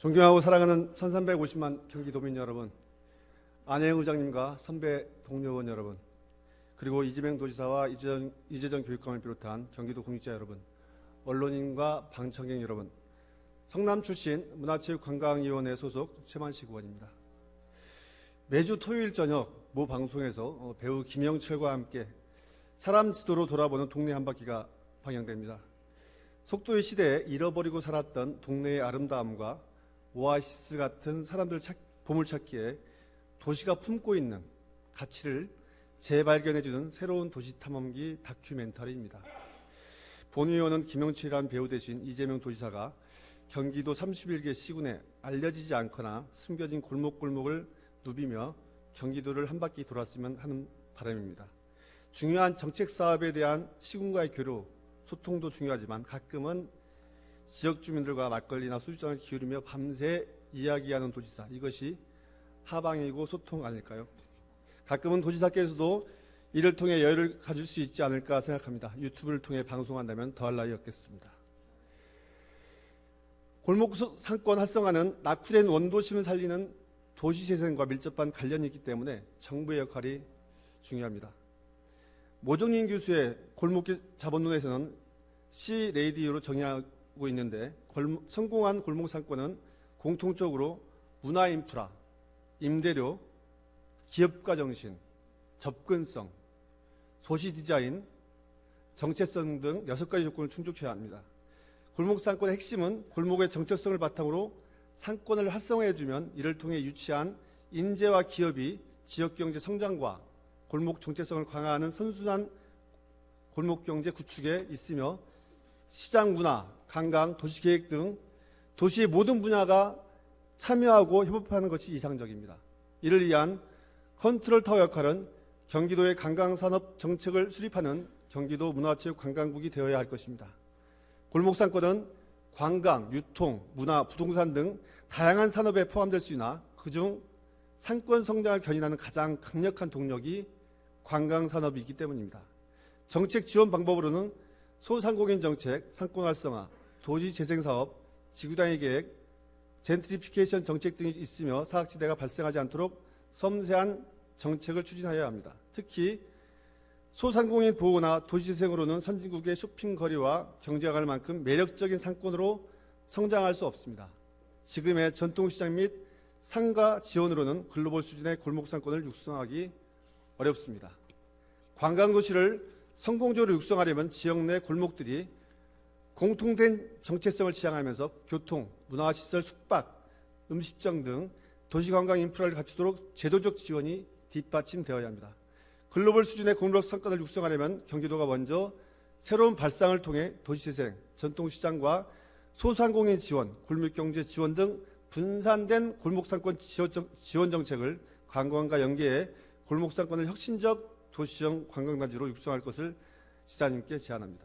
존경하고 사랑하는 1350만 경기도민 여러분, 안혜영 의장님과 선배 동료원 여러분, 그리고 이재명 도지사와 이재정 교육감을 비롯한 경기도 공직자 여러분, 언론인과 방청객 여러분, 성남 출신 문화체육관광위원회 소속 최만식 의원입니다. 매주 토요일 저녁 모 방송에서 배우 김영철과 함께 사람 지도로 돌아보는 동네 한바퀴가 방영됩니다. 속도의 시대에 잃어버리고 살았던 동네의 아름다움과 오아시스 같은 사람들 보물찾기에 도시가 품고 있는 가치를 재발견해주는 새로운 도시 탐험기 다큐멘터리입니다. 본 의원은 김영철이라는 배우 대신 이재명 도지사가 경기도 31개 시군에 알려지지 않거나 숨겨진 골목골목을 누비며 경기도를 한 바퀴 돌았으면 하는 바람입니다. 중요한 정책 사업에 대한 시군과의 교류, 소통도 중요하지만 가끔은 지역 주민들과 막걸리나 술잔을 기울이며 밤새 이야기하는 도지사, 이것이 하방이고 소통 아닐까요? 가끔은 도지사께서도 이를 통해 여유를 가질 수 있지 않을까 생각합니다. 유튜브를 통해 방송한다면 더할 나위 없겠습니다. 골목 상권 활성화는 낙후된 원도심을 살리는 도시재생과 밀접한 관련이 있기 때문에 정부의 역할이 중요합니다. 모종린 교수의 골목길 자본론에서는 C-레이디오로 정의하고 있는데 성공한 골목 상권은 공통적으로 문화 인프라, 임대료, 기업가 정신, 접근성, 도시 디자인, 정체성 등 6가지 조건을 충족해야 합니다. 골목 상권의 핵심은 골목의 정체성을 바탕으로 상권을 활성화해주면 이를 통해 유치한 인재와 기업이 지역경제 성장과 골목 정체성을 강화하는 선순환 골목경제 구축에 있으며 시장 문화, 관광, 도시계획 등 도시의 모든 분야가 참여하고 협업하는 것이 이상적입니다. 이를 위한 컨트롤타워 역할은 경기도의 관광산업 정책을 수립하는 경기도 문화체육관광국이 되어야 할 것입니다. 골목상권은 관광, 유통, 문화, 부동산 등 다양한 산업에 포함될 수 있으나 그중 상권 성장을 견인하는 가장 강력한 동력이 관광산업이기 때문입니다. 정책 지원 방법으로는 소상공인 정책, 상권 활성화, 도시 재생사업, 지구단위 계획, 젠트리피케이션 정책 등이 있으며 사각지대가 발생하지 않도록 섬세한 정책을 추진하여야 합니다. 특히 소상공인 보호나 도시재생으로는 선진국의 쇼핑거리와 경제가 갈 만큼 매력적인 상권으로 성장할 수 없습니다. 지금의 전통시장 및 상가 지원으로는 글로벌 수준의 골목상권을 육성하기 어렵습니다. 관광도시를 성공적으로 육성하려면 지역 내 골목들이 공통된 정체성을 지향하면서 교통, 문화시설, 숙박, 음식점 등 도시관광 인프라를 갖추도록 제도적 지원이 뒷받침되어야 합니다. 글로벌 수준의 골목 상권을 육성하려면 경기도가 먼저 새로운 발상을 통해 도시재생, 전통시장과 소상공인 지원, 골목경제 지원 등 분산된 골목상권 지원 정책을 관광과 연계해 골목상권을 혁신적 도시형 관광단지로 육성할 것을 지사님께 제안합니다.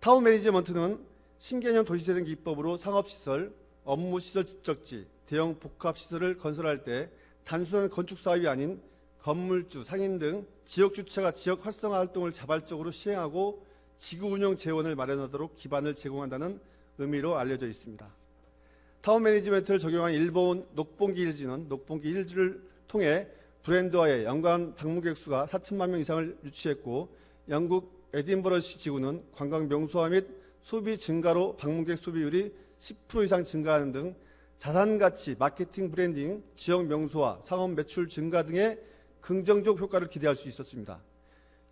타운 매니지먼트는 신개념 도시재생 기법으로 상업시설, 업무시설 집적지, 대형 복합시설을 건설할 때 단순한 건축사업이 아닌 건물주, 상인 등 지역주체가 지역 활성화 활동을 자발적으로 시행하고 지구운영 재원을 마련하도록 기반을 제공한다는 의미로 알려져 있습니다. 타운 매니지먼트를 적용한 일본 녹봉기 일지는 녹봉기 일지를 통해 브랜드화에 연간 방문객 수가 4천만 명 이상을 유치했고 영국 에딘버러시 지구는 관광 명소화 및 소비 증가로 방문객 소비율이 10% 이상 증가하는 등 자산가치, 마케팅 브랜딩, 지역 명소화, 상업 매출 증가 등의 긍정적 효과를 기대할 수 있었습니다.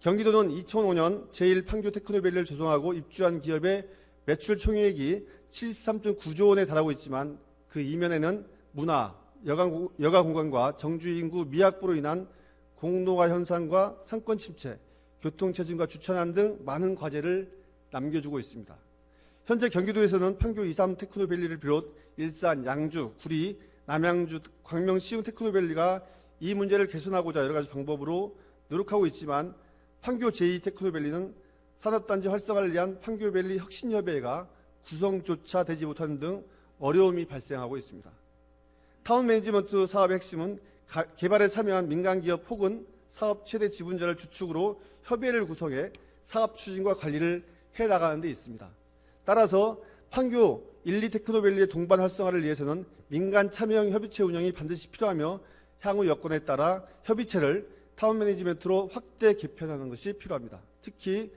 경기도는 2005년 제1판교 테크노밸리를 조성하고 입주한 기업의 매출 총액이 73.9조 원에 달하고 있지만 그 이면에는 문화, 여가 공간과 정주 인구 미확보로 인한 공노화 현상과 상권 침체, 교통체증과 주차난 등 많은 과제를 남겨주고 있습니다. 현재 경기도에서는 판교 2, 3 테크노밸리를 비롯 일산, 양주, 구리, 남양주, 광명, 시흥 테크노밸리가 이 문제를 개선하고자 여러 가지 방법으로 노력하고 있지만 판교 제2 테크노밸리는 산업단지 활성화를 위한 판교밸리 혁신협의회가 구성조차 되지 못하는 등 어려움이 발생하고 있습니다. 타운 매니지먼트 사업의 핵심은 개발에 참여한 민간기업 혹은 사업 최대 지분자를 주축으로 협의회를 구성해 사업 추진과 관리를 해나가는 데 있습니다. 따라서 판교 1, 2 테크노밸리의 동반 활성화를 위해서는 민간 참여형 협의체 운영이 반드시 필요하며 향후 여건에 따라 협의체를 타운 매니지먼트로 확대 개편하는 것이 필요합니다. 특히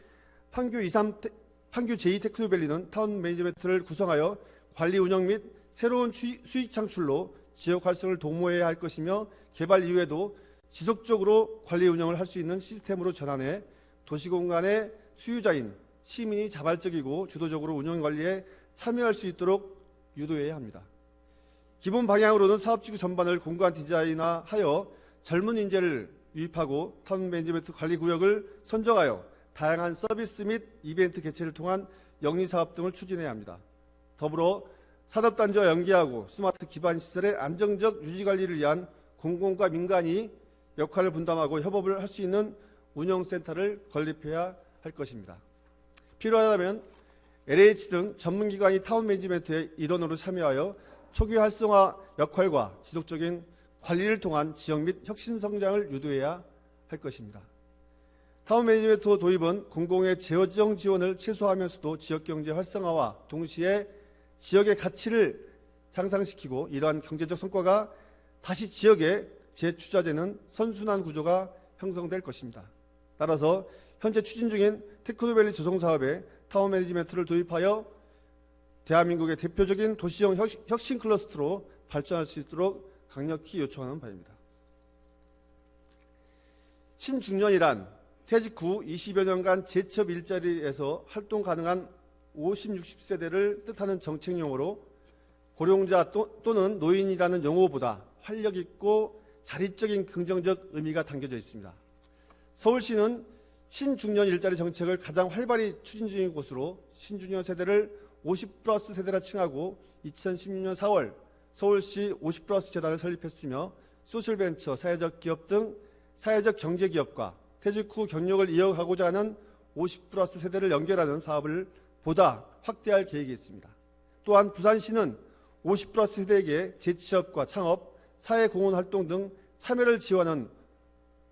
판교 제2 테크노밸리는 타운 매니지먼트를 구성하여 관리 운영 및 새로운 수익 창출로 지역 활성을 도모해야 할 것이며 개발 이후에도 지속적으로 관리 운영을 할 수 있는 시스템으로 전환해 도시공간의 수유자인 시민이 자발적이고 주도적으로 운영 관리에 참여할 수 있도록 유도해야 합니다. 기본 방향으로는 사업지구 전반을 공간 디자인화하여 젊은 인재를 유입하고 타운 매니지먼트 관리구역을 선정하여 다양한 서비스 및 이벤트 개최를 통한 영리사업 등을 추진해야 합니다. 더불어 산업단지와 연계하고 스마트 기반 시설의 안정적 유지관리를 위한 공공과 민간이 역할을 분담하고 협업을 할 수 있는 운영센터를 건립해야 할 것입니다. 필요하다면 LH 등 전문기관이 타운 매니지먼트의 일원으로 참여하여 초기 활성화 역할과 지속적인 관리를 통한 지역 및 혁신 성장을 유도해야 할 것입니다. 타운 매니지먼트 도입은 공공의 재정 지원을 최소화하면서도 지역경제 활성화와 동시에 지역의 가치를 향상시키고 이러한 경제적 성과가 다시 지역에 재투자되는 선순환 구조가 형성될 것입니다. 따라서 현재 추진 중인 테크노밸리 조성사업에 타운 매니지먼트를 도입하여 대한민국의 대표적인 도시형 혁신 클러스터로 발전할 수 있도록 강력히 요청하는 바입니다. 신중년이란 퇴직 후 20여 년간 재취업 일자리에서 활동 가능한 50, 60세대를 뜻하는 정책용어로 고령자 또는 노인이라는 용어보다 활력 있고 자립적인 긍정적 의미가 담겨져 있습니다. 서울시는 신중년 일자리 정책을 가장 활발히 추진 중인 곳으로 신중년 세대를 50+ 세대라 칭하고 2016년 4월 서울시 50+ 재단을 설립했으며 소셜벤처, 사회적 기업 등 사회적 경제기업과 퇴직 후 경력을 이어가고자 하는 50+ 세대를 연결하는 사업을 보다 확대할 계획이 있습니다. 또한 부산시는 50+ 세대에게 재취업과 창업, 사회공헌활동 등 참여를 지원하는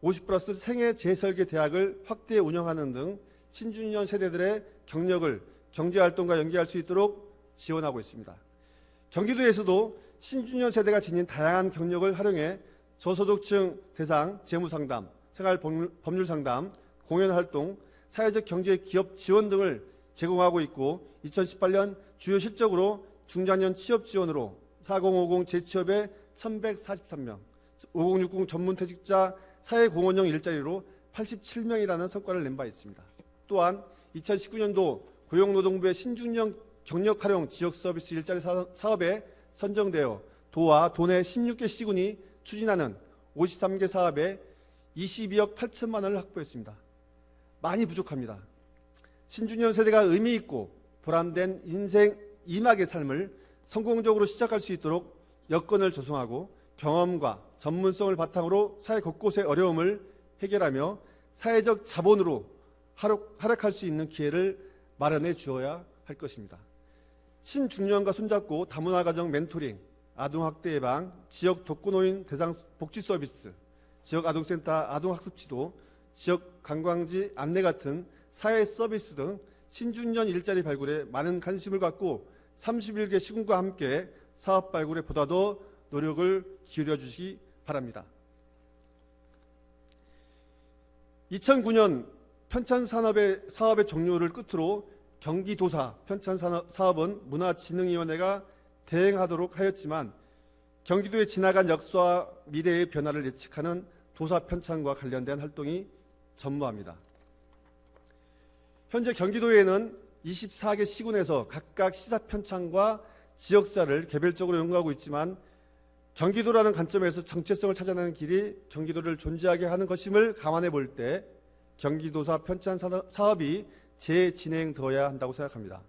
50+ 생애 재설계 대학을 확대 운영하는 등 신중년 세대들의 경력을 경제활동과 연계할 수 있도록 지원하고 있습니다. 경기도에서도 신중년 세대가 지닌 다양한 경력을 활용해 저소득층 대상 재무상담, 생활법률상담, 공연활동, 사회적 경제 기업 지원 등을 제공하고 있고 2018년 주요 실적으로 중장년 취업 지원으로 4050 재취업에 1143명, 5060 전문퇴직자 사회공헌형 일자리로 87명이라는 성과를 낸 바 있습니다. 또한 2019년도 고용노동부의 신중년 경력활용 지역서비스 일자리 사업에 선정되어 도와 도내 16개 시군이 추진하는 53개 사업에 22억 8천만 원을 확보했습니다. 많이 부족합니다. 신중년 세대가 의미 있고 보람된 인생 2막의 삶을 성공적으로 시작할 수 있도록 여건을 조성하고 경험과 전문성을 바탕으로 사회 곳곳의 어려움을 해결하며 사회적 자본으로 활약할 수 있는 기회를 마련해 주어야 할 것입니다. 신중년과 손잡고 다문화 가정 멘토링, 아동학대 예방, 지역 독거노인 대상 복지 서비스, 지역 아동센터 아동학습 지도, 지역 관광지 안내 같은 사회 서비스 등 신중년 일자리 발굴에 많은 관심을 갖고 31개 시군과 함께 사업 발굴에 보다 더 노력을 기울여 주시기 바랍니다. 2009년 편찬산업의 사업의 종료를 끝으로 경기도사 편찬사업은 문화진흥위원회가 대행하도록 하였지만 경기도에 지나간 역사와 미래의 변화를 예측하는 도사 편찬과 관련된 활동이 전무합니다. 현재 경기도에는 24개 시군에서 각각 시사 편찬과 지역사를 개별적으로 연구하고 있지만 경기도라는 관점에서 정체성을 찾아내는 길이 경기도를 존재하게 하는 것임을 감안해 볼 때 경기도사 편찬 사업이 재진행되어야 한다고 생각합니다.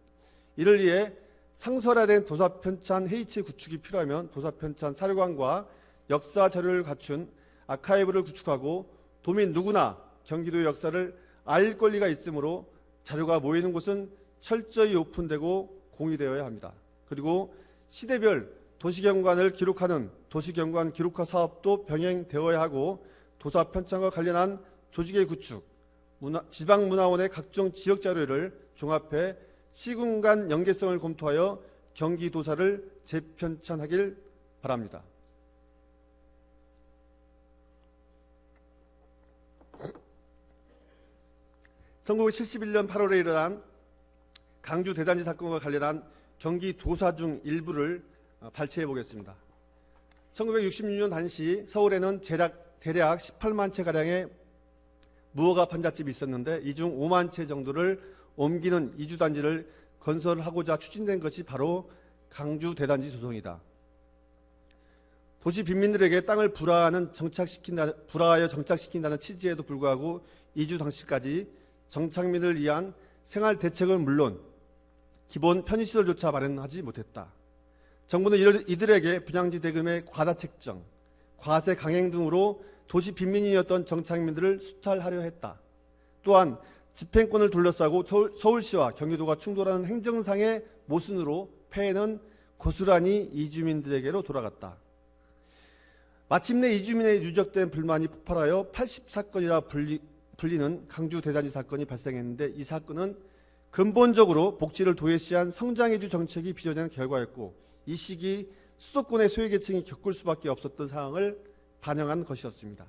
이를 위해 상설화된 도사편찬 회의체 구축이 필요하면 도사편찬 사료관과 역사 자료를 갖춘 아카이브를 구축하고 도민 누구나 경기도의 역사를 알 권리가 있으므로 자료가 모이는 곳은 철저히 오픈되고 공유되어야 합니다. 그리고 시대별 도시경관을 기록하는 도시경관 기록화 사업도 병행되어야 하고 도사편찬과 관련한 조직의 구축, 지방문화원의 각종 지역 자료를 종합해 시군 간 연계성을 검토하여 경기도사를 재편찬하길 바랍니다. (1971년 8월에) 일어난 강주 대단지 사건과 관련한 경기도사 중 일부를 발췌해 보겠습니다. 1966년 당시 서울에는 대략 18만 채가량의 무허가 판잣집이 있었는데 이 중 5만 채 정도를 옮기는 이주단지를 건설하고자 추진된 것이 바로 강주 대단지 소송이다. 도시 빈민들에게 땅을 불화하여 정착시킨다는 취지에도 불구하고 이주 당시까지 정착민을 위한 생활 대책은 물론 기본 편의시설조차 마련하지 못했다. 정부는 이들에게 분양지 대금의 과다 책정, 과세 강행 등으로 도시 빈민이었던 정착민들을 수탈하려 했다. 또한 집행권을 둘러싸고 서울시와 경기도가 충돌하는 행정상의 모순으로 폐해는 고스란히 이주민들에게로 돌아갔다. 마침내 이주민의 누적된 불만이 폭발하여 80사건이라 불리는 강주 대단지 사건이 발생했는데 이 사건은 근본적으로 복지를 도외시한 성장이주 정책이 빚어낸 결과였고 이 시기 수도권의 소외계층이 겪을 수밖에 없었던 상황을 반영한 것이었습니다.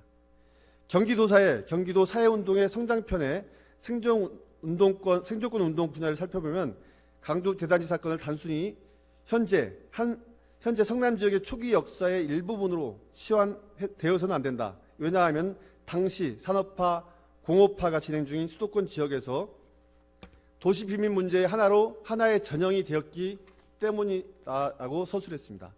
경기도사의 경기도 사회운동의 성장편의 생존권 운동 분야를 살펴보면 강주 대단지 사건을 단순히 현재 성남 지역의 초기 역사의 일부분으로 치환되어서는 안 된다. 왜냐하면 당시 산업화, 공업화가 진행 중인 수도권 지역에서 도시 빈민 문제의 하나의 전형이 되었기 때문이라고 서술했습니다.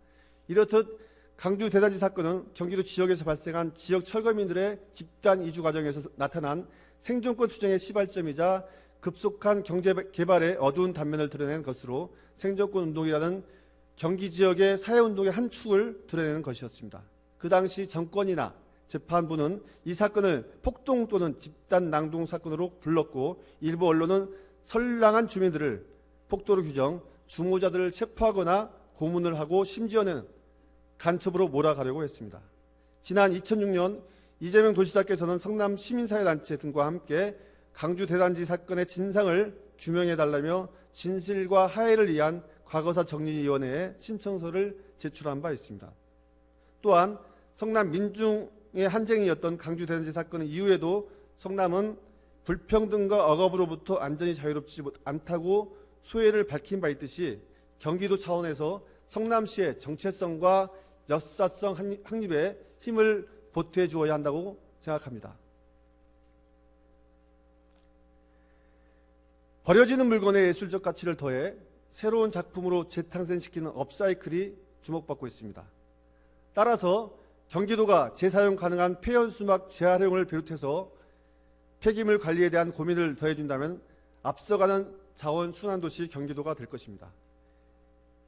이렇듯 강주 대단지 사건은 경기도 지역에서 발생한 지역 철거민들의 집단 이주 과정에서 나타난 생존권 투쟁의 시발점이자 급속한 경제 개발의 어두운 단면을 드러낸 것으로 생존권 운동이라는 경기 지역의 사회운동의 한 축을 드러내는 것이었습니다. 그 당시 정권이나 재판부는 이 사건을 폭동 또는 집단 낭동 사건으로 불렀고 일부 언론은 선량한 주민들을 폭도로 규정, 주모자들을 체포하거나 고문을 하고 심지어는 간첩으로 몰아가려고 했습니다. 지난 2006년 이재명 도지사께서는 성남 시민사회단체 등과 함께 강주 대단지 사건의 진상을 규명해달라며 진실과 하해를 위한 과거사 정리위원회에 신청서를 제출한 바 있습니다. 또한 성남 민중의 한쟁이였던 강주 대단지 사건 이후에도 성남은 불평등과 억압으로부터 완전히 자유롭지 않다고 소회를 밝힌 바 있듯이 경기도 차원에서 성남시의 정체성과 역사성 확립에 힘을 보태해 주어야 한다고 생각합니다. 버려지는 물건의 예술적 가치를 더해 새로운 작품으로 재탄생시키는 업사이클이 주목받고 있습니다. 따라서 경기도가 재사용 가능한 폐연수막 재활용을 비롯해서 폐기물 관리에 대한 고민을 더해준다면 앞서가는 자원순환도시 경기도가 될 것입니다.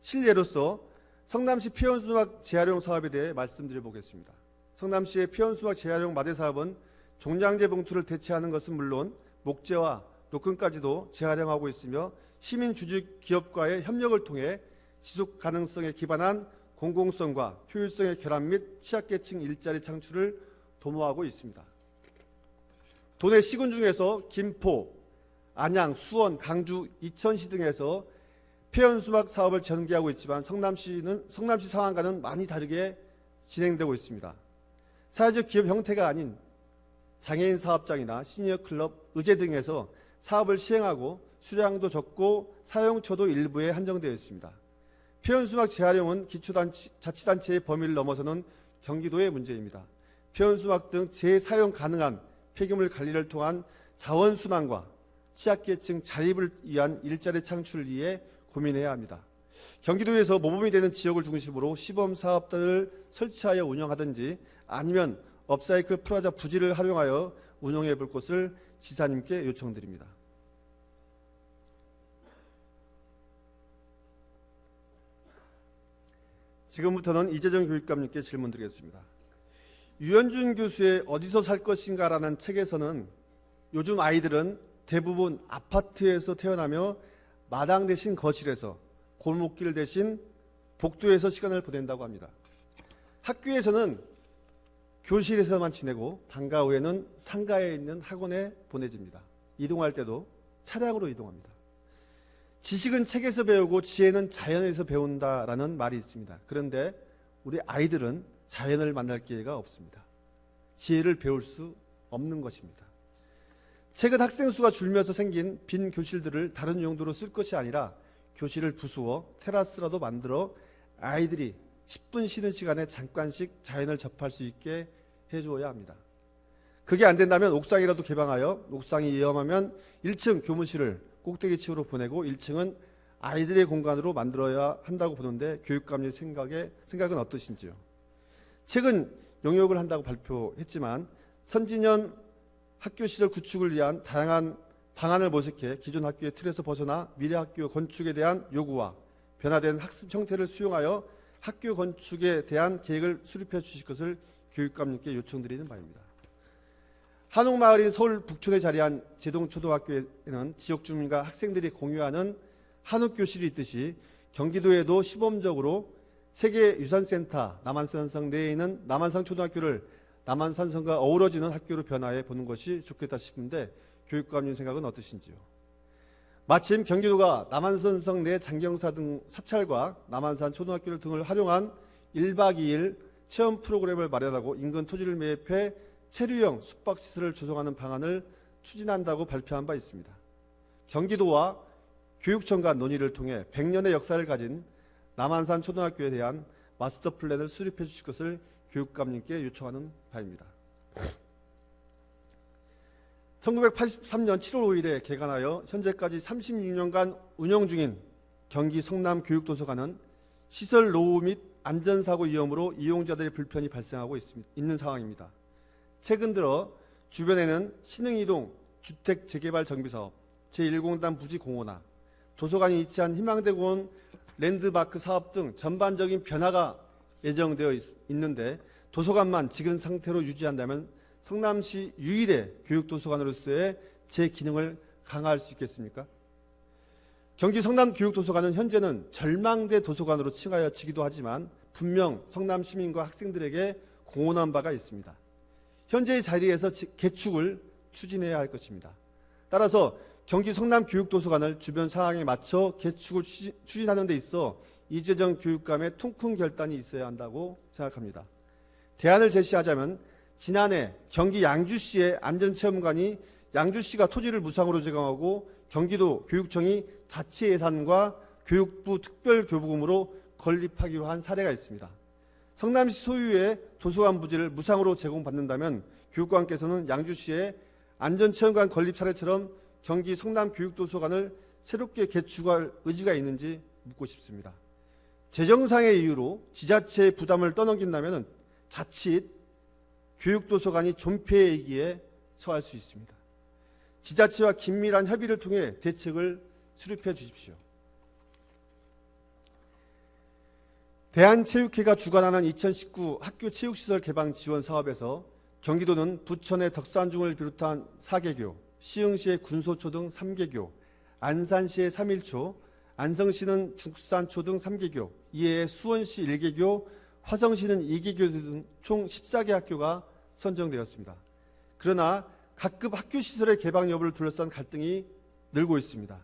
실예로서 성남시 폐연수막 재활용 사업에 대해 말씀드려보겠습니다. 성남시의 폐연수막 재활용 마대 사업은 종량제 봉투를 대체하는 것은 물론 목재와 노끈까지도 재활용하고 있으며 시민주주 기업과의 협력을 통해 지속 가능성에 기반한 공공성과 효율성의 결합 및 취약계층 일자리 창출을 도모하고 있습니다. 도내 시군 중에서 김포, 안양, 수원, 강주, 이천시 등에서 폐연수막 사업을 전개하고 있지만 성남시 상황과는 많이 다르게 진행되고 있습니다. 사회적 기업 형태가 아닌 장애인 사업장이나 시니어 클럽, 의제 등에서 사업을 시행하고 수량도 적고 사용처도 일부에 한정되어 있습니다. 폐연수막 재활용은 기초자치단체의 범위를 넘어서는 경기도의 문제입니다. 폐연수막 등 재사용 가능한 폐기물 관리를 통한 자원순환과 취약계층 자립을 위한 일자리 창출을 위해 고민해야 합니다. 경기도에서 모범이 되는 지역을 중심으로 시범사업단을 설치하여 운영하든지 아니면 업사이클 프라자 부지를 활용하여 운영해 볼 것을 지사님께 요청드립니다. 지금부터는 이재정 교육감님께 질문드리겠습니다. 유현준 교수의 어디서 살 것인가라는 책에서는 요즘 아이들은 대부분 아파트에서 태어나며 마당 대신 거실에서, 골목길 대신 복도에서 시간을 보낸다고 합니다. 학교에서는 교실에서만 지내고 방과 후에는 상가에 있는 학원에 보내집니다. 이동할 때도 차량으로 이동합니다. 지식은 책에서 배우고 지혜는 자연에서 배운다라는 말이 있습니다. 그런데 우리 아이들은 자연을 만날 기회가 없습니다. 지혜를 배울 수 없는 것입니다. 최근 학생 수가 줄면서 생긴 빈 교실들을 다른 용도로 쓸 것이 아니라 교실을 부수어 테라스라도 만들어 아이들이 10분 쉬는 시간에 잠깐씩 자연을 접할 수 있게 해주어야 합니다. 그게 안 된다면 옥상이라도 개방하여 옥상이 위험하면 1층 교무실을 꼭대기층으로 보내고 1층은 아이들의 공간으로 만들어야 한다고 보는데 교육감의 생각은 어떠신지요? 최근 용역을 한다고 발표했지만 선진형 학교 시설 구축을 위한 다양한 방안을 모색해 기존 학교의 틀에서 벗어나 미래 학교 건축에 대한 요구와 변화된 학습 형태를 수용하여 학교 건축에 대한 계획을 수립해 주실 것을 교육감님께 요청드리는 바입니다. 한옥마을인 서울 북촌에 자리한 제동초등학교에는 지역 주민과 학생들이 공유하는 한옥교실이 있듯이 경기도에도 시범적으로 세계유산센터 남한산성 내에 있는 남한산초등학교를 남한산성과 어우러지는 학교로 변화해 보는 것이 좋겠다 싶은데 교육감님 생각은 어떠신지요? 마침 경기도가 남한산성 내 장경사 등 사찰과 남한산 초등학교를 등을 활용한 1박 2일 체험 프로그램을 마련하고 인근 토지를 매입해 체류형 숙박시설을 조성하는 방안을 추진한다고 발표한 바 있습니다. 경기도와 교육청 간 논의를 통해 100년의 역사를 가진 남한산 초등학교에 대한 마스터 플랜을 수립해 주실 것을 교육감님께 요청하는 바입니다. 1983년 7월 5일에 개관하여 현재까지 36년간 운영 중인 경기 성남 교육도서관은 시설 노후 및 안전사고 위험으로 이용자들의 불편이 발생하고 있는 상황입니다. 최근 들어 주변에는 신흥이동 주택 재개발 정비사업, 제1공단 부지 공원화, 도서관이 위치한 희망대공원 랜드마크 사업 등 전반적인 변화가 예정되어 있는데 도서관만 지금 상태로 유지한다면 성남시 유일의 교육도서관으로서의 제 기능을 강화할 수 있겠습니까? 경기 성남교육도서관은 현재는 절망대 도서관으로 칭하여지기도 하지만 분명 성남 시민과 학생들에게 공헌한 바가 있습니다. 현재의 자리에서 개축을 추진해야 할 것입니다. 따라서 경기 성남교육도서관을 주변 상황에 맞춰 개축을 추진하는 데 있어 이재정 교육감의 통큰 결단이 있어야 한다고 생각합니다. 대안을 제시하자면 지난해 경기 양주시의 안전체험관이 양주시가 토지를 무상으로 제공하고 경기도 교육청이 자치 예산과 교육부 특별교부금으로 건립하기로 한 사례가 있습니다. 성남시 소유의 도서관 부지를 무상으로 제공받는다면 교육감께서는 양주시의 안전체험관 건립 사례처럼 경기 성남교육도서관을 새롭게 개축할 의지가 있는지 묻고 싶습니다. 재정상의 이유로 지자체의 부담을 떠넘긴다면 자칫 교육도서관이 존폐의 위기에 처할 수 있습니다. 지자체와 긴밀한 협의를 통해 대책을 수립해 주십시오. 대한체육회가 주관하는 2019 학교 체육시설 개방 지원 사업에서 경기도는 부천의 덕산중을 비롯한 4개교, 시흥시의 군소초 등 3개교, 안산시의 3.1초, 안성시는 죽산초 등 3개교, 이에 수원시 1개교, 화성시는 2개교 등 총 14개 학교가 선정되었습니다. 그러나 각급 학교 시설의 개방 여부를 둘러싼 갈등이 늘고 있습니다.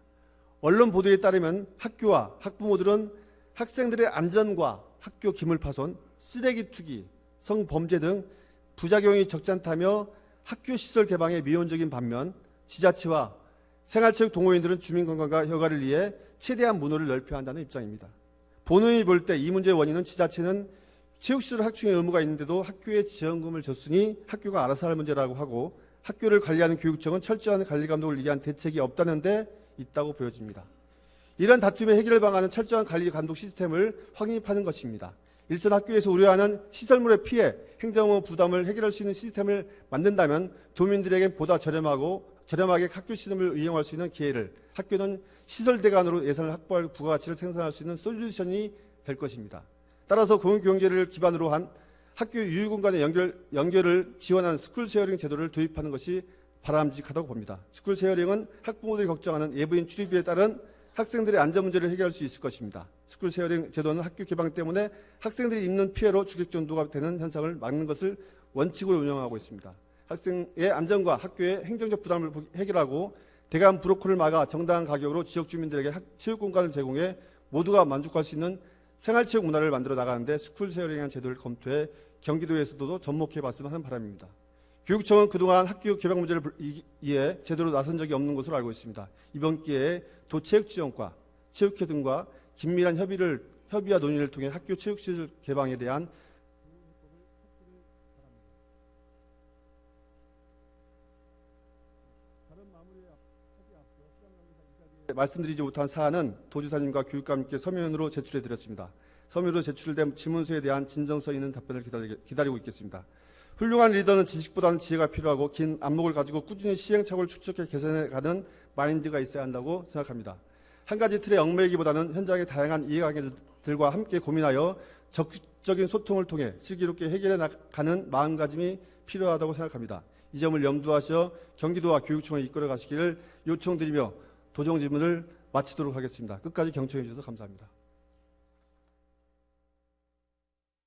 언론 보도에 따르면 학교와 학부모들은 학생들의 안전과 학교 기물 파손, 쓰레기 투기, 성범죄 등 부작용이 적잖다며 학교 시설 개방에 미온적인 반면 지자체와 생활체육 동호인들은 주민건강과 여가를 위해 최대한 문호를 넓혀야 한다는 입장입니다. 본회의 볼 때 이 문제의 원인은 지자체는 체육시설 확충의 의무가 있는데도 학교에 지원금을 줬으니 학교가 알아서 할 문제라고 하고 학교를 관리하는 교육청은 철저한 관리감독을 위한 대책이 없다는 데 있다고 보여집니다. 이런 다툼의 해결 방안은 철저한 관리감독 시스템을 확립하는 것입니다. 일선 학교에서 우려하는 시설물의 피해, 행정업 부담을 해결할 수 있는 시스템을 만든다면 도민들에게 보다 저렴하게 학교 시설을 이용할 수 있는 기회를, 학교는 시설대관으로 예산을 확보할 부가가치를 생산할 수 있는 솔루션이 될 것입니다. 따라서 공유경제를 기반으로 한 학교 유휴공간의 연결을 지원하는 스쿨쉐어링 제도를 도입하는 것이 바람직하다고 봅니다. 스쿨쉐어링은 학부모들이 걱정하는 외부인 출입에 따른 학생들의 안전 문제를 해결할 수 있을 것입니다. 스쿨쉐어링 제도는 학교 개방 때문에 학생들이 입는 피해로 주객전도가 되는 현상을 막는 것을 원칙으로 운영하고 있습니다. 학생의 안전과 학교의 행정적 부담을 해결하고 대관 브로커를 막아 정당한 가격으로 지역 주민들에게 체육 공간을 제공해 모두가 만족할 수 있는 생활체육 문화를 만들어 나가는데 스쿨 쉐어링한 제도를 검토해 경기도에서도 접목해 봤으면 하는 바람입니다. 교육청은 그동안 학교 개방 문제를 이해 제대로 나선 적이 없는 것으로 알고 있습니다. 이번 기회에 도체육지원과 체육회 등과 긴밀한 협의와 논의를 통해 학교 체육시설 개방에 대한 말씀드리지 못한 사안은 도지사님과 교육감님께 서면으로 제출해 드렸습니다. 서면으로 제출된 질문서에 대한 진정성 있는 답변을 기다리고 있겠습니다. 훌륭한 리더는 지식보다는 지혜가 필요하고 긴 안목을 가지고 꾸준히 시행착오를 축적해 개선해가는 마인드가 있어야 한다고 생각합니다. 한 가지 틀에 얽매이기보다는 현장의 다양한 이해관계들과 함께 고민하여 적극적인 소통을 통해 슬기롭게 해결해 나가는 마음가짐이 필요하다고 생각합니다. 이 점을 염두하셔 경기도와 교육청을 이끌어 가시기를 요청드리며 도정 질문을 마치도록 하겠습니다. 끝까지 경청해 주셔서 감사합니다.